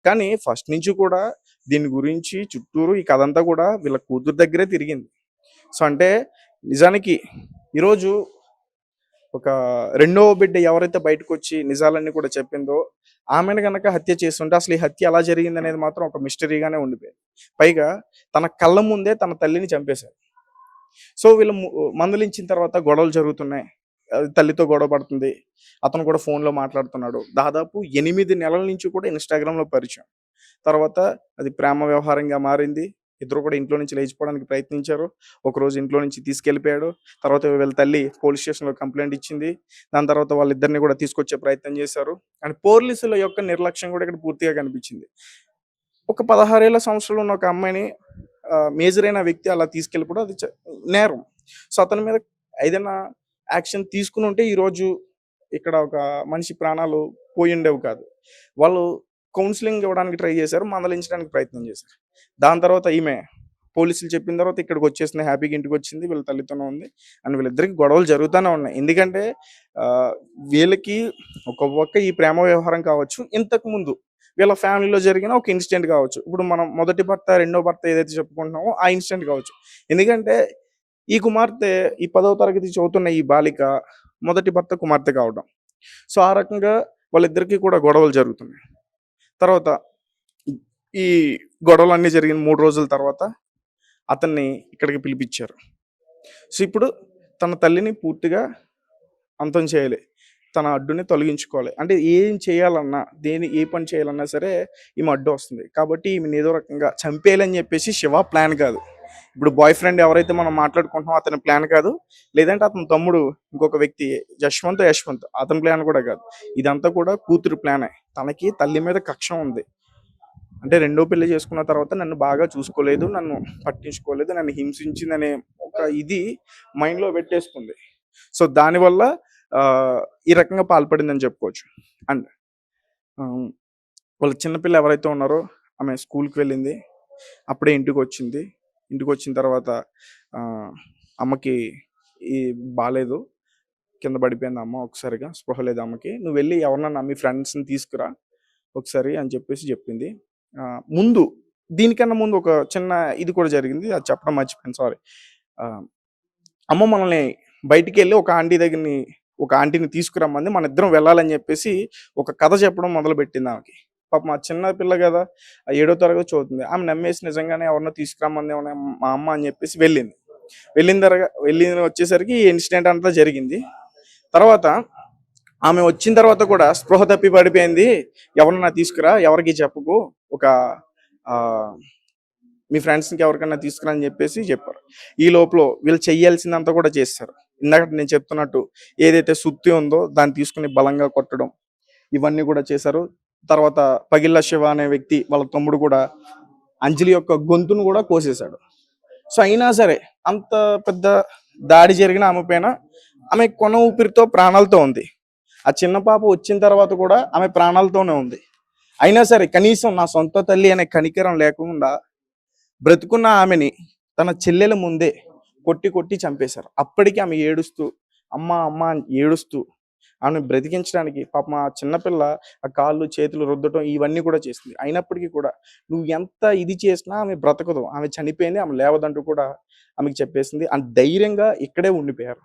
కానీ ఫస్ట్ నుంచి కూడా దీని గురించి చుట్టూరు ఈ కథంతా కూడా వీళ్ళ కూతురు దగ్గరే తిరిగింది. సో అంటే నిజానికి ఈరోజు ఒక రెండో బిడ్డ ఎవరైతే బయటకొచ్చి నిజాలన్నీ కూడా చెప్పిందో ఆమెను గనక హత్య చేస్తుంటే అసలు ఈ హత్య ఎలా జరిగిందనేది మాత్రం ఒక మిస్టరీగానే ఉండిపోయింది. పైగా తన కళ్ళ ముందే తన తల్లిని చంపేశారు. సో వీళ్ళు మందలించిన తర్వాత గొడవలు జరుగుతున్నాయి. తల్లితో గొడవ పడుతుంది. అతను కూడా ఫోన్‌లో మాట్లాడుతున్నాడు. దాదాపు 8 నెలల నుంచి కూడా ఇన్‌స్టాగ్రామ్‌లో పరిచయం. తర్వాత అది ప్రేమ వ్యవహారంగా మారింది. ఇద్దరు కూడా ఇంట్లో నుంచి లేచిపోవడానికి ప్రయత్నించారు. ఒకరోజు ఇంట్లో నుంచి తీసుకెళ్ళిపోయాడు. తర్వాత వీళ్ళ తల్లి పోలీస్ స్టేషన్‌లో కంప్లెయింట్ ఇచ్చింది. దాని తర్వాత వాళ్ళిద్దరిని కూడా తీసుకొచ్చే ప్రయత్నం చేశారు. అండ్ పోలీసుల యొక్క నిర్లక్ష్యం కూడా ఇక్కడ పూర్తిగా కనిపించింది. ఒక 16 ఏళ్ల సంవత్సరంలో ఉన్న ఒక అమ్మాయిని మేజర్ అయిన వ్యక్తి అలా తీసుకెళ్ళిపోవడం అది నేరం. సో అతని మీద ఏదైనా యాక్షన్ తీసుకుని ఉంటే ఈరోజు ఇక్కడ ఒక మనిషి ప్రాణాలు పోయుండేవి కాదు. వాళ్ళు కౌన్సిలింగ్ ఇవ్వడానికి ట్రై చేశారు. మందలించడానికి ప్రయత్నం చేశారు. దాని తర్వాత ఈమె పోలీసులు చెప్పిన తర్వాత ఇక్కడికి వచ్చేసింది. హ్యాపీగా ఇంటికి వచ్చింది. వీళ్ళ తల్లితోనే ఉంది. అండ్ వీళ్ళిద్దరికి గొడవలు జరుగుతూనే ఉన్నాయి. ఎందుకంటే వీళ్ళకి ఒక పక్క ఈ ప్రేమ వ్యవహారం కావచ్చు, ఇంతకు ముందు వీళ్ళ ఫ్యామిలీలో జరిగిన ఒక ఇన్సిడెంట్ కావచ్చు. ఇప్పుడు మనం మొదటి భర్త, రెండో భర్త ఏదైతే చెప్పుకుంటున్నామో ఆ ఇన్సిడెంట్ కావచ్చు. ఎందుకంటే ఈ కుమార్తె ఈ 10వ తరగతి చదువుతున్న ఈ బాలిక మొదటి భర్త కుమార్తె కావడం. సో ఆ రకంగా వాళ్ళిద్దరికీ కూడా గొడవలు జరుగుతున్నాయి. తర్వాత ఈ గొడవలన్నీ జరిగిన 3 రోజుల తర్వాత అతన్ని ఇక్కడికి పిలిపించారు. సో ఇప్పుడు తన తల్లిని పూర్తిగా అంతం చేయాలి. తన అడ్డుని తొలగించుకోవాలి. అంటే ఏం చేయాలన్నా, ఏ పని చేయాలన్నా సరే ఈమె అడ్డు వస్తుంది. కాబట్టి ఈమెను ఏదో రకంగా చంపేయాలని చెప్పేసి శివ ప్లాన్ కాదు. ఇప్పుడు బాయ్ ఫ్రెండ్ ఎవరైతే మనం మాట్లాడుకుంటున్నామో అతని ప్లాన్ కాదు. లేదంటే అతని తమ్ముడు ఇంకొక వ్యక్తి యశ్వంత్ అతని ప్లాన్ కూడా కాదు. ఇదంతా కూడా కూతురు ప్లానే. తనకి తల్లి మీద కక్ష ఉంది. అంటే రెండో పెళ్లి చేసుకున్న తర్వాత నన్ను బాగా చూసుకోలేదు, నన్ను పట్టించుకోలేదు, నన్ను హింసించిందనే ఒక ఇది మైండ్లో పెట్టేసుకుంది. సో దానివల్ల ఈ రకంగా పాల్పడిందని చెప్పుకోవచ్చు. అండ్ వాళ్ళ చిన్నపిల్ల ఎవరైతే ఉన్నారో ఆమె స్కూల్కి వెళ్ళింది. అప్పుడే ఇంటికి వచ్చింది. ఇంటికి వచ్చిన తర్వాత అమ్మకి ఈ బాలేదు, కింద పడిపోయింది అమ్మ. ఒకసారిగా స్పృహ లేదు అమ్మకి. నువ్వు వెళ్ళి ఎవరినన్నా మీ ఫ్రెండ్స్ని తీసుకురా ఒకసారి అని చెప్పేసి చెప్పింది. దీనికన్నా ముందు ఒక చిన్న ఇది కూడా జరిగింది. అది చెప్పడం మర్చిపోయాను, సారీ. అమ్మ మనల్ని బయటికి వెళ్ళి ఒక ఆంటీని తీసుకురమ్మంది, మన ఇద్దరం వెళ్ళాలని చెప్పేసి ఒక కథ చెప్పడం మొదలుపెట్టింది ఆమెకి. పాపం మా చిన్న పిల్ల కదా, 7వ తరగతి చదువుతుంది. ఆమె నమ్మేసి నిజంగానే ఎవరినో తీసుకురమ్మంది మా అమ్మ అని చెప్పేసి వెళ్ళింది వచ్చేసరికి ఈ ఇన్సిడెంట్ అంతా జరిగింది. తర్వాత ఆమె వచ్చిన తర్వాత కూడా స్పృహ తప్పి పడిపోయింది. ఎవరన్నా తీసుకురా, ఎవరికి చెప్పకు, ఒక మీ ఫ్రెండ్స్కి ఎవరికైనా తీసుకురా అని చెప్పేసి చెప్పారు. ఈ లోపల వీళ్ళు చెయ్యాల్సిందంతా కూడా చేస్తారు. ఇందాక నేను చెప్తున్నట్టు ఏదైతే సుత్తి ఉందో దాన్ని తీసుకుని బలంగా కొట్టడం, ఇవన్నీ కూడా చేశారు. తర్వాత పగిళ్ళ శివ అనే వ్యక్తి వాళ్ళ తమ్ముడు కూడా అంజలి యొక్క గొంతును కూడా కోసేశాడు. సో అయినా సరే అంత పెద్ద దాడి జరిగిన ఆమె పైన ఆమె కొన ఊపిరితో ప్రాణాలతో ఉంది. ఆ చిన్న పాప వచ్చిన తర్వాత కూడా ఆమె ప్రాణాలతోనే ఉంది. అయినా సరే కనీసం నా సొంత తల్లి అనే కనికరం లేకుండా బ్రతుకున్న ఆమెని తన చెల్లెల ముందే కొట్టి చంపేశారు. అప్పటికి ఆమె ఏడుస్తూ అమ్మ అమ్మ అని ఏడుస్తూ ఆమె బ్రతికించడానికి పాపం ఆ చిన్నపిల్ల ఆ కాళ్ళు చేతులు రుద్దటం ఇవన్నీ కూడా చేసింది. అయినప్పటికీ కూడా నువ్వు ఎంత ఇది చేసినా ఆమె బ్రతకదు, ఆమె చనిపోయింది, ఆమె లేవదంటూ కూడా ఆమెకి చెప్పేసింది. అండ్ ధైర్యంగా ఇక్కడే ఉండిపోయారు.